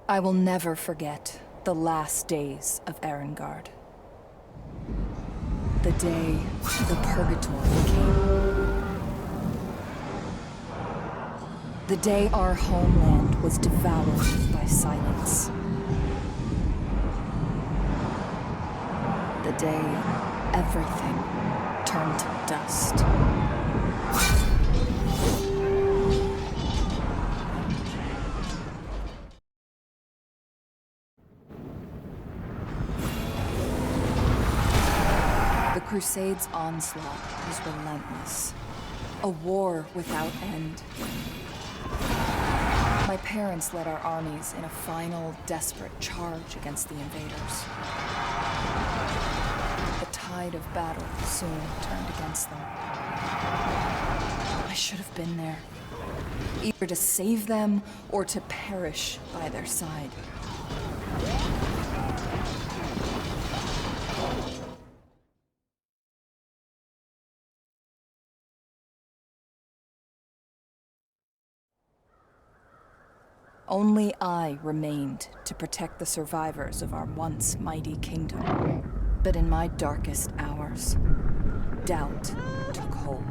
I will never forget the last days of Erengard. The day the Purgatory came. The day our homeland was devoured by silence. The day everything turned to dust. The Crusades' onslaught was relentless. A war without end. My parents led our armies in a final, desperate charge against the invaders. The tide of battle soon turned against them. I should have been there, either to save them or to perish by their side. Only I remained to protect the survivors of our once mighty kingdom. But in my darkest hours, doubt took hold.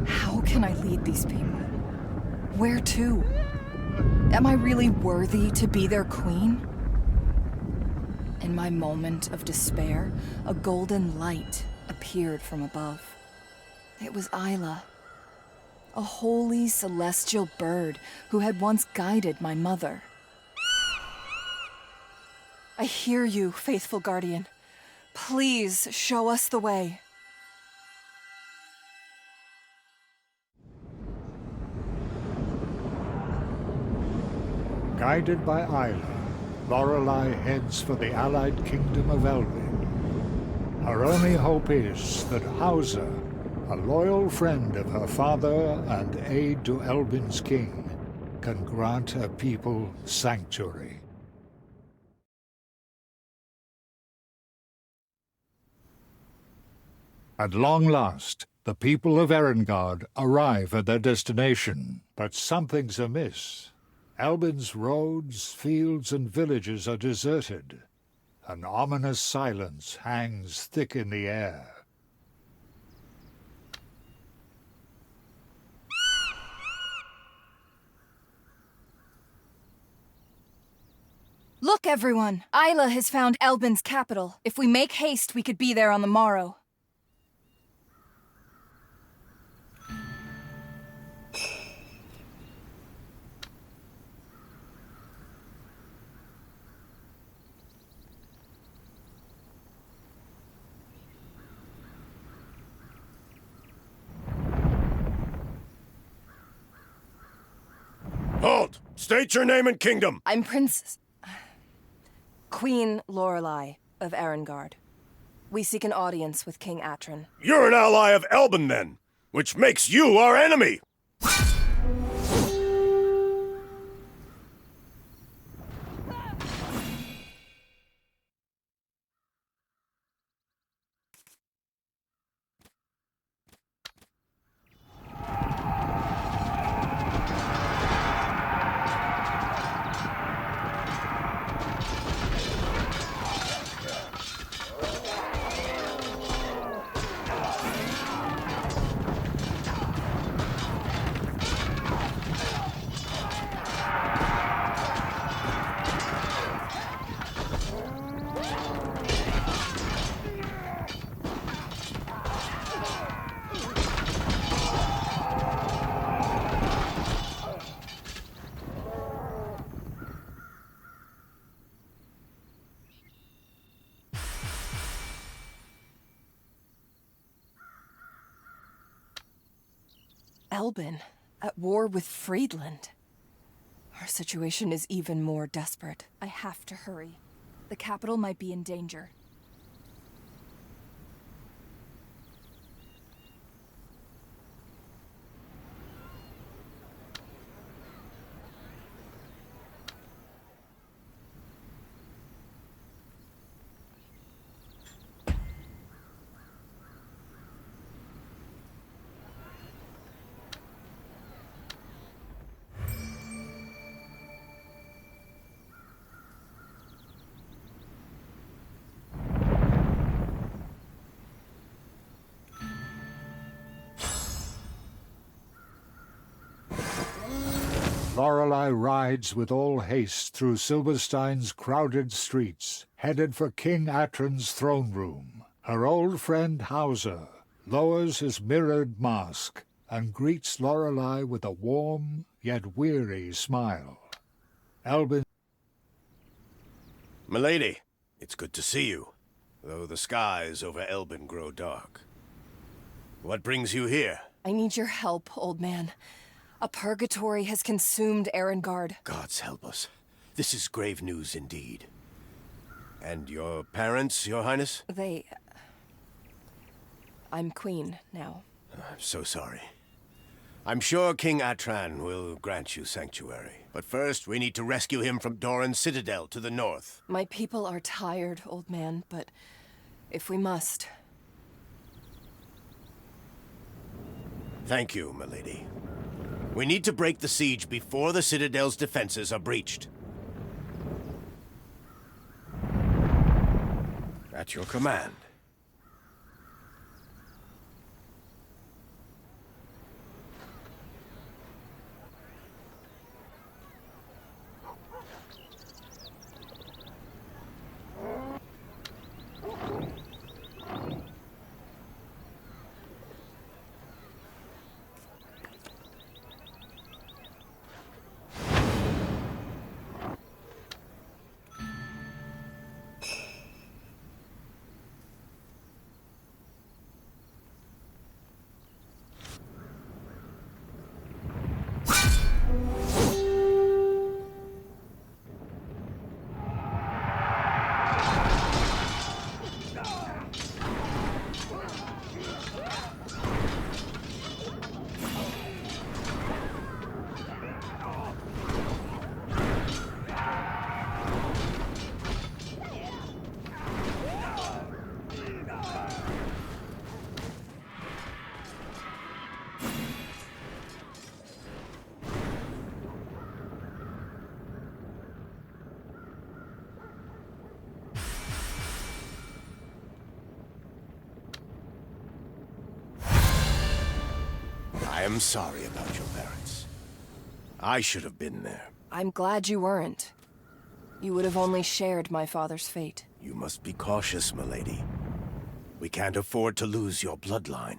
How can I lead these people? Where to? Am I really worthy to be their queen? In my moment of despair, a golden light appeared from above. It was Isla. A holy celestial bird who had once guided my mother. I hear you, faithful guardian. Please show us the way. Guided by Isla, Lorelei heads for the allied kingdom of Elvin. Her only hope is that Hauser, a loyal friend of her father and aide to Elbin's king, can grant her people sanctuary. At long last, the people of Erengard arrive at their destination. But something's amiss. Elbin's roads, fields, and villages are deserted. An ominous silence hangs thick in the air. Look, everyone! Isla has found Elbin's capital. If we make haste, we could be there on the morrow. Halt! State your name and kingdom! I'm Queen Lorelei of Erengard. We seek an audience with King Atron. You're an ally of Elbin, then, which makes you our enemy! Elbin, at war with Friedland. Our situation is even more desperate. I have to hurry. The capital might be in danger. Lorelei rides with all haste through Silverstein's crowded streets, headed for King Atron's throne room. Her old friend Hauser lowers his mirrored mask and greets Lorelei with a warm yet weary smile. Albin... Milady, it's good to see you, though the skies over Elbin grow dark. What brings you here? I need your help, old man. A purgatory has consumed Erengard. Gods help us. This is grave news indeed. And your parents, your highness? I'm queen now. I'm so sorry. I'm sure King Atran will grant you sanctuary. But first, we need to rescue him from Doran's citadel to the north. My people are tired, old man, but if we must... Thank you, milady. We need to break the siege before the citadel's defenses are breached. At your command. I am sorry about your parents. I should have been there. I'm glad you weren't. You would have only shared my father's fate. You must be cautious, milady. We can't afford to lose your bloodline.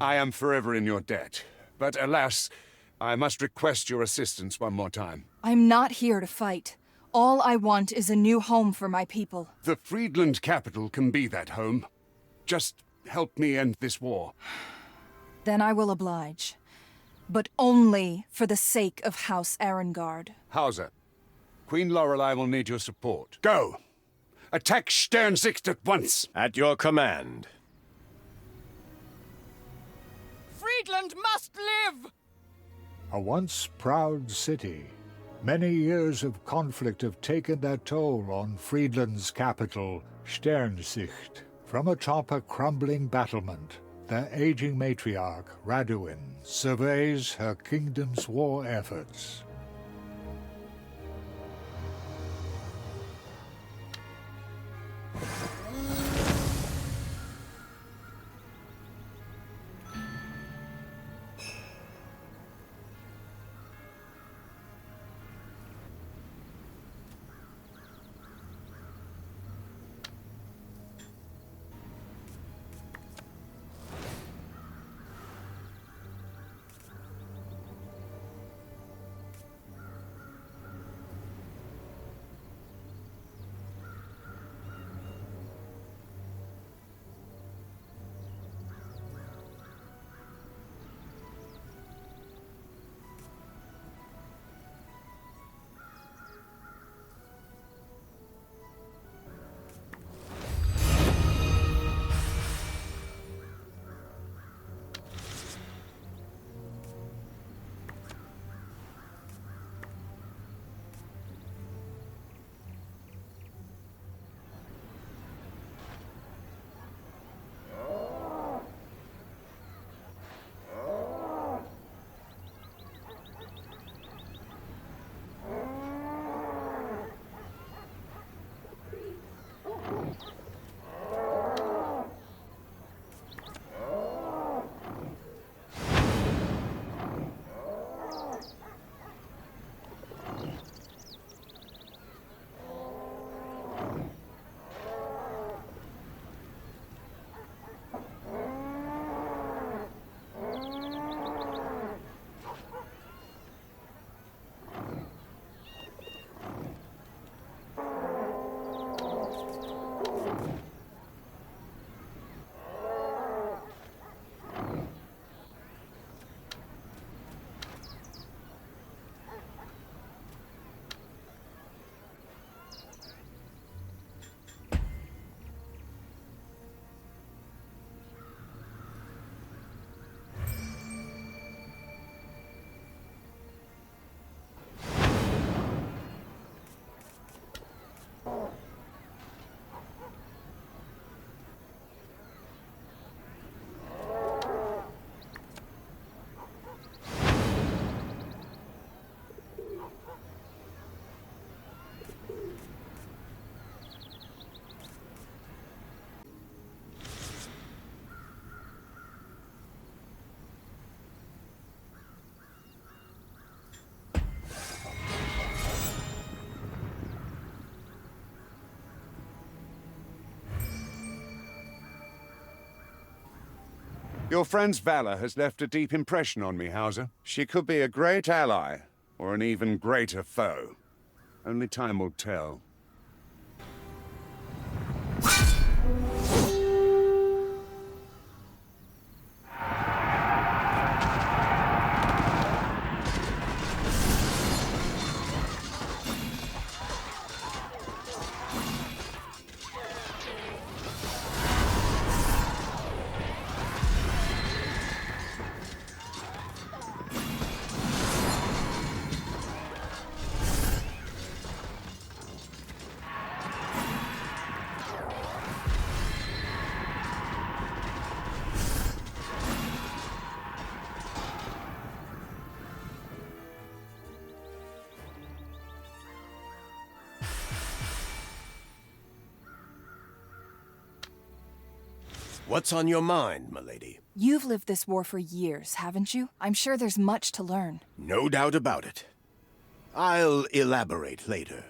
I am forever in your debt. But alas, I must request your assistance one more time. I'm not here to fight. All I want is a new home for my people. The Friedland capital can be that home. Just help me end this war. Then I will oblige. But only for the sake of House Arengard. Hauser, Queen Lorelei will need your support. Go! Attack Sternsicht at once! At your command. Friedland must live! A once proud city, many years of conflict have taken their toll on Friedland's capital, Sternsicht. From atop a crumbling battlement, their aging matriarch, Raduin, surveys her kingdom's war efforts. Your friend's valor has left a deep impression on me, Hauser. She could be a great ally, or an even greater foe. Only time will tell. What's on your mind, milady? You've lived this war for years, haven't you? I'm sure there's much to learn. No doubt about it. I'll elaborate later.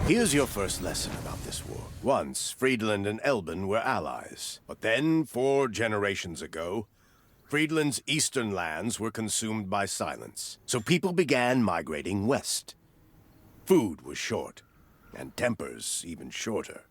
Here's your first lesson about this war. Once, Friedland and Elben were allies. But then, 4 generations ago, Friedland's eastern lands were consumed by silence. So people began migrating west. Food was short, and tempers even shorter.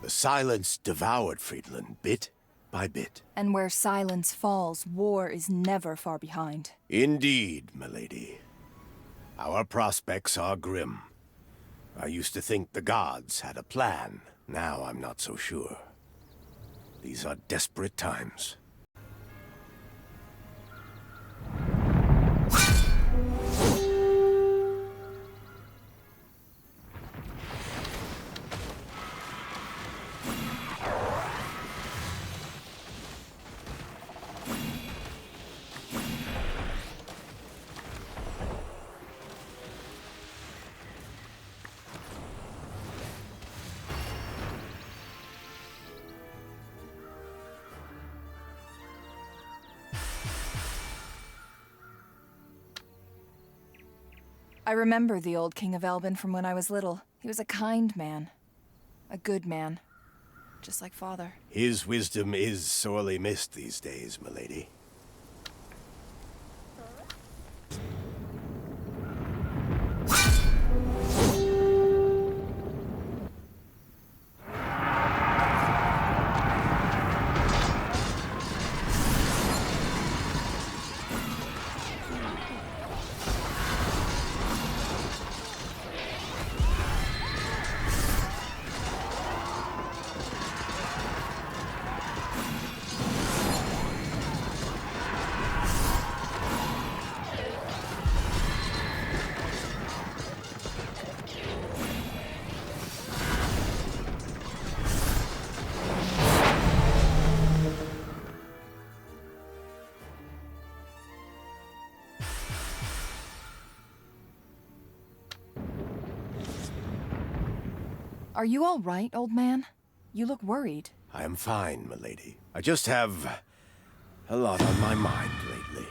The silence devoured Friedland bit by bit. And where silence falls, war is never far behind. Indeed, milady. Our prospects are grim. I used to think the gods had a plan. Now I'm not so sure. These are desperate times. I remember the old King of Elben from when I was little. He was a kind man. A good man. Just like father. His wisdom is sorely missed these days, milady. Are you all right, old man? You look worried. I am fine, milady. I just have a lot on my mind lately.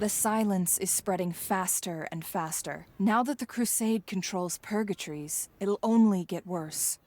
The silence is spreading faster and faster. Now that the Crusade controls purgatories, it'll only get worse.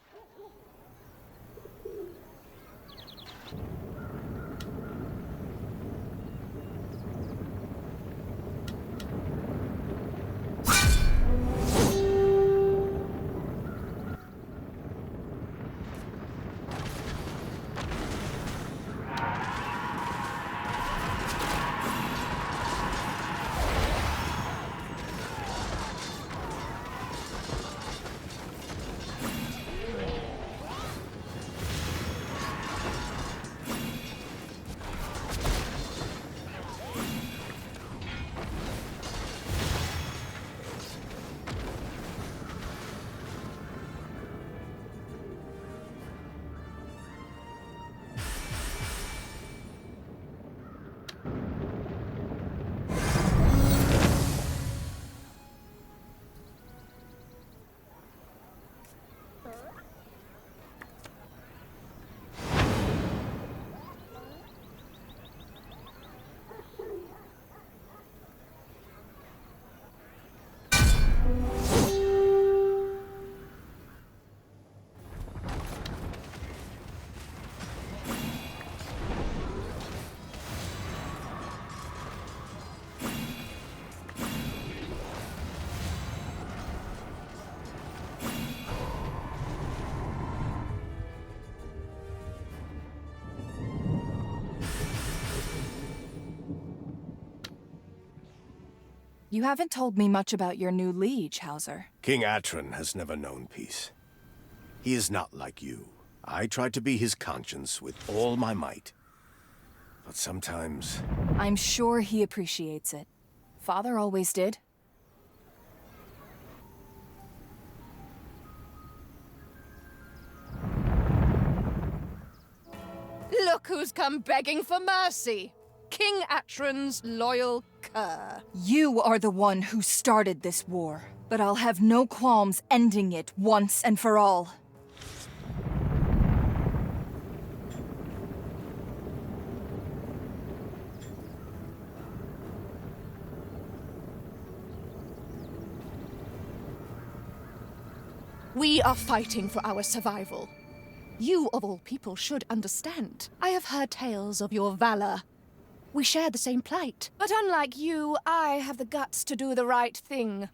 You haven't told me much about your new liege, Hauser. King Atron has never known peace. He is not like you. I try to be his conscience with all my might. But sometimes... I'm sure he appreciates it. Father always did. Look who's come begging for mercy! King Atron's loyal cur. You are the one who started this war, but I'll have no qualms ending it once and for all. We are fighting for our survival. You, of all people, should understand. I have heard tales of your valor. We share the same plight. But unlike you, I have the guts to do the right thing.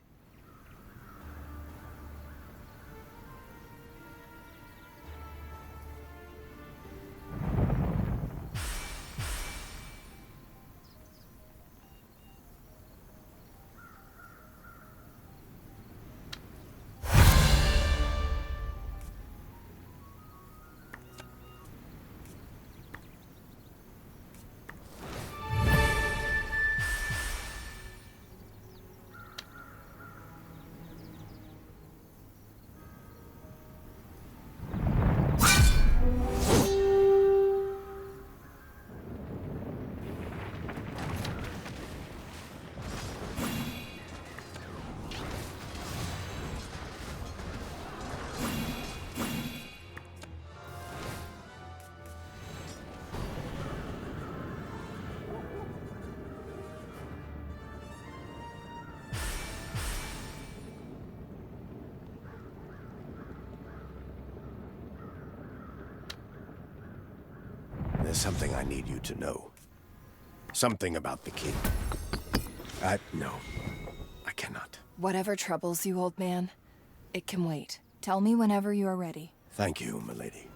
There's something I need you to know. Something about the king. No. I cannot. Whatever troubles you, old man, it can wait. Tell me whenever you are ready. Thank you, milady.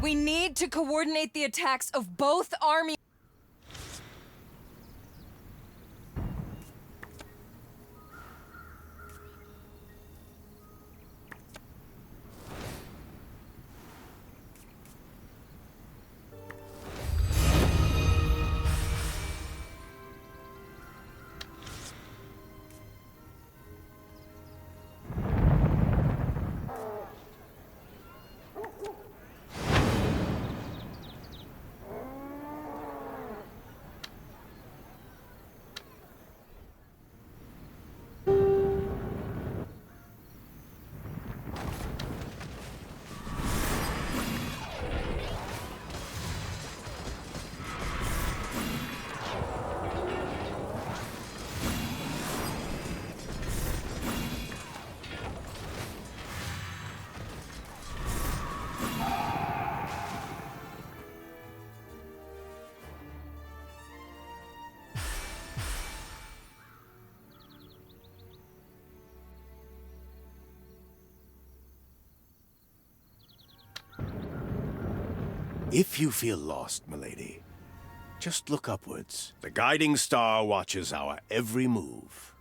We need to coordinate the attacks of both armies. If you feel lost, milady, just look upwards. The guiding star watches our every move.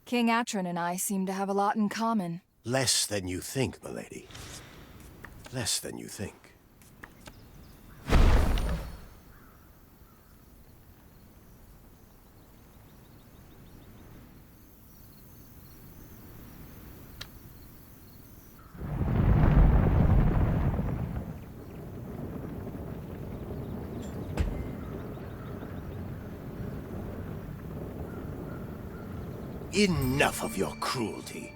King Atron and I seem to have a lot in common. Less than you think, milady. Less than you think. Enough of your cruelty.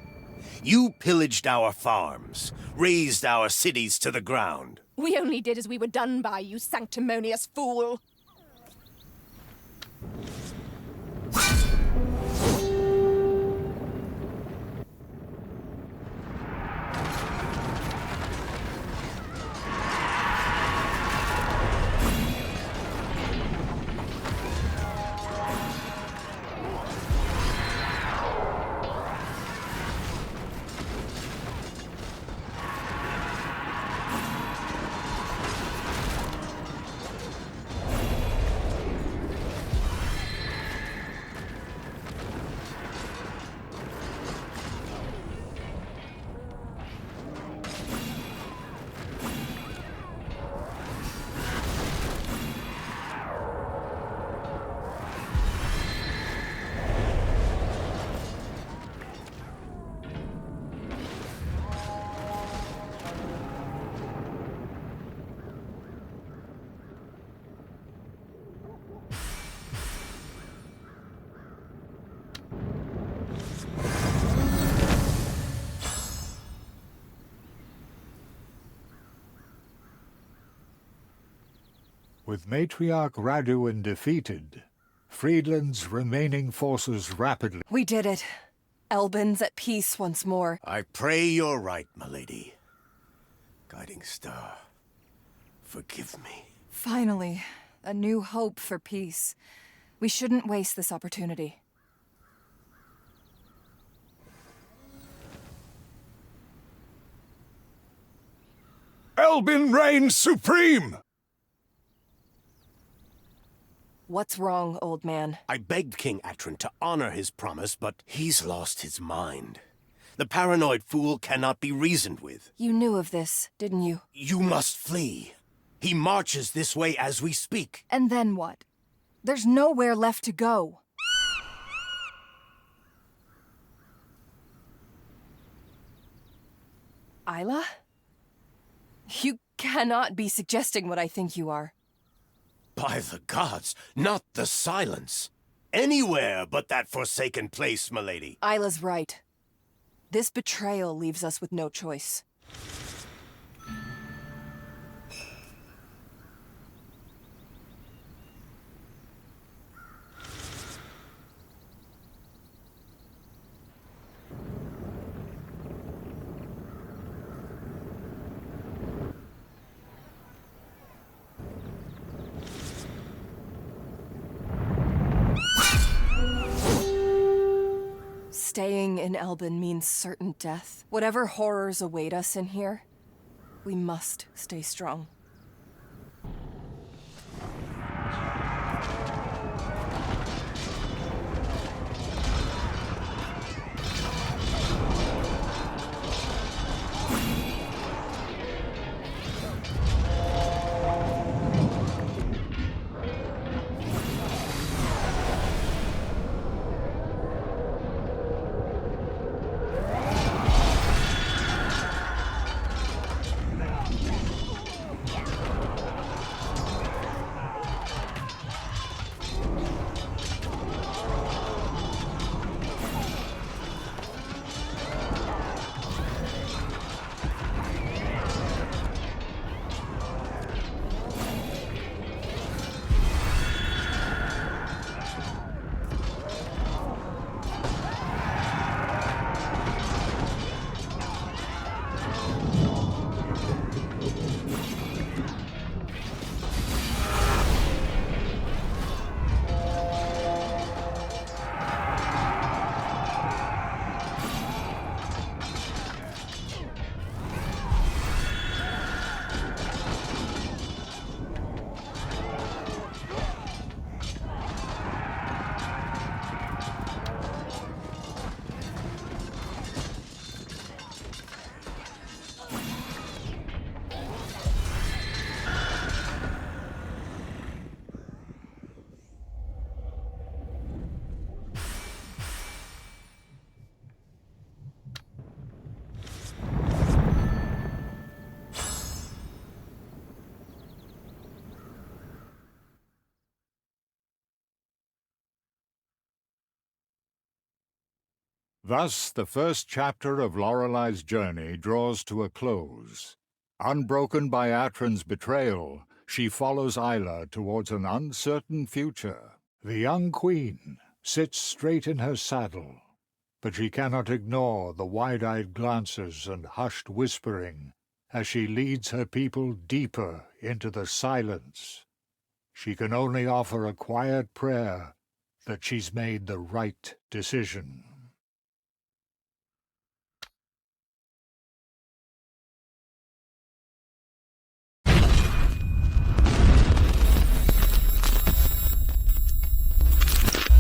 You pillaged our farms, razed our cities to the ground. We only did as we were done by, you sanctimonious fool. With Matriarch Raduin defeated, Friedland's remaining forces rapidly... We did it. Elbin's at peace once more. I pray you're right, milady. Guiding Star, forgive me. Finally, a new hope for peace. We shouldn't waste this opportunity. Elbin reigns supreme! What's wrong, old man? I begged King Atron to honor his promise, but he's lost his mind. The paranoid fool cannot be reasoned with. You knew of this, didn't you? You must flee. He marches this way as we speak. And then what? There's nowhere left to go. Isla? You cannot be suggesting what I think you are. By the gods, not the silence. Anywhere but that forsaken place, milady. Isla's right. This betrayal leaves us with no choice. Staying in Elbin means certain death. Whatever horrors await us in here, we must stay strong. Thus, the first chapter of Lorelei's journey draws to a close. Unbroken by Atron's betrayal, she follows Isla towards an uncertain future. The young queen sits straight in her saddle, but she cannot ignore the wide-eyed glances and hushed whispering as she leads her people deeper into the silence. She can only offer a quiet prayer that she's made the right decision.